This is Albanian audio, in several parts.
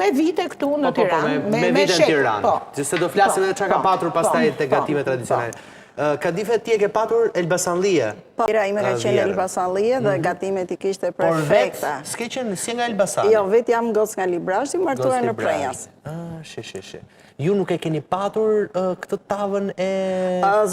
me vite këtu në Tiranë. Me vite në Tiranë. Se do flasim edhe që ka patur pastaj të gatime tradicionale. Kadife, ti e ke patur Elbasanlie? Ira ime ka qenë Elbasanlie dhe gatimet i kishte perfekta. Por vetë, s'ke qenë si nga Elbasani? Jo, vetë jam gocë nga Librashti, martuar në Prenjas. She. Ju nuk e keni patur këtë tavën e...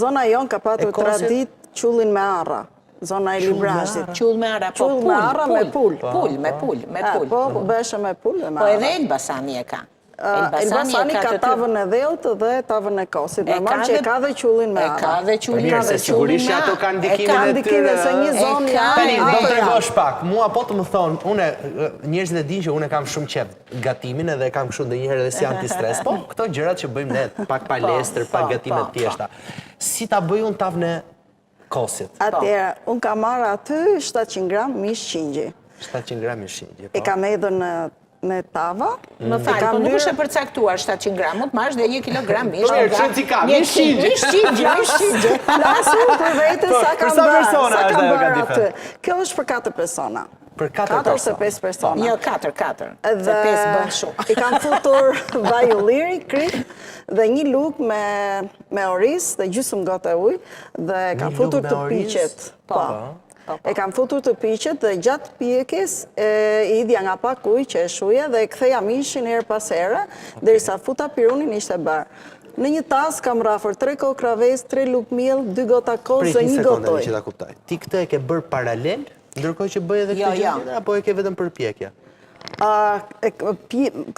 Zona jonë ka patur tradit qullin me arra. Zona e Librashtit. Qull me arra, po Qull me arra me pull. Me pull. Po, beshe me pull dhe me Po arra. edhe Elbasani e ka. Elbasani ka tavën e dheut dhe tavën e kosit. Normal që e ka dhe qullin me arra. E ka dhe qullin me arra. Se sigurisht ato kanë ndikimin e tyre. Ka ndikimin se një zonë janë. Do të tregosh pak. Mua po të më thonë, njerëzit e dinë që unë kam shumë qef gatimin edhe kam kështu ndonjëherë edhe si antistres. Po, këto gjërat që bëjmë ne, pak palestër, pak gatime të tjeshta. Si ta bëj unë tavën e kosit? Atëherë, unë ka marrë aty 700 gram mish qingji. 700 gram mish qingji, po. E kam edhë në tava. Më falë, po nuk është e përcaktuar 700 gramut, ma është dhe 1 kilogram mish. Po mirë, që ti ka, mish qingji. Mish qingji. Plasu për vete sa kam bërë aty. Kjo është për 4 persona. Për 4 ose 5 persona. Jo, 4. Se 5 bën shumë. I kam futur vaj ulliri, krip, dhe një luk me oris dhe gjysmë gotë e ujë, dhe kam futur të piqet. E kam futur të piqet dhe gjatë pjekjes i idhja nga pak ujë që e shuja dhe e ktheja mishin herë pas here, derisa futa pirunin ishte bërë. Në një tas kam rafër 3 kokë raves, 3 luk miell, 2 gota kozë dhe 1 gotë ujë. Që ta kuptoj. Ti këtë e ke bërë paralel, ndërkohë që bëj edhe këtë gjë, apo e ke vetëm për pjekje?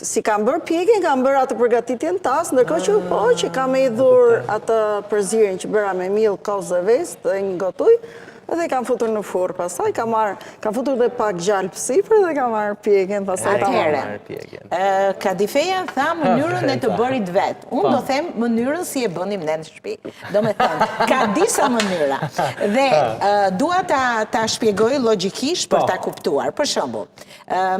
Si kam bërë pjekin, kam bërë atë përgatitjen tas, ndërkohë që po që kam edhur atë përzirin që bëra me miell, kozë dhe ves dhe 1 gotë ujë, edhe kam futur në furrë, pastaj kam futur dhe pak gjalp sipër dhe kam marrë pjekin, pastaj ta marrë pjekin. Kadifeja tha mënyrën e të bërit vet. Unë do them mënyrën si e bënim ne në shtëpi. Do me thënë, ka disa mënyra. Dhe dua ta shpjegoj logjikisht për ta kuptuar. Për shembull,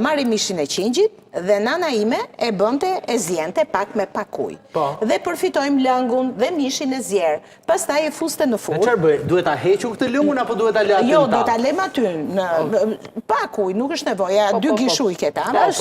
marrim mishin e qingjit dhe nana ime e bënte e zjente pak me pak ujë. Dhe përfitojmë lëngun dhe mishin e zjerë. Pastaj e fuste në furrë. Çfarë bëj? Duhet ta hequ këtë lëngun apo duhet ta lë aty? Jo, do ta lëm aty në pak ujë, nuk është nevoja, 2 gish ujë këta.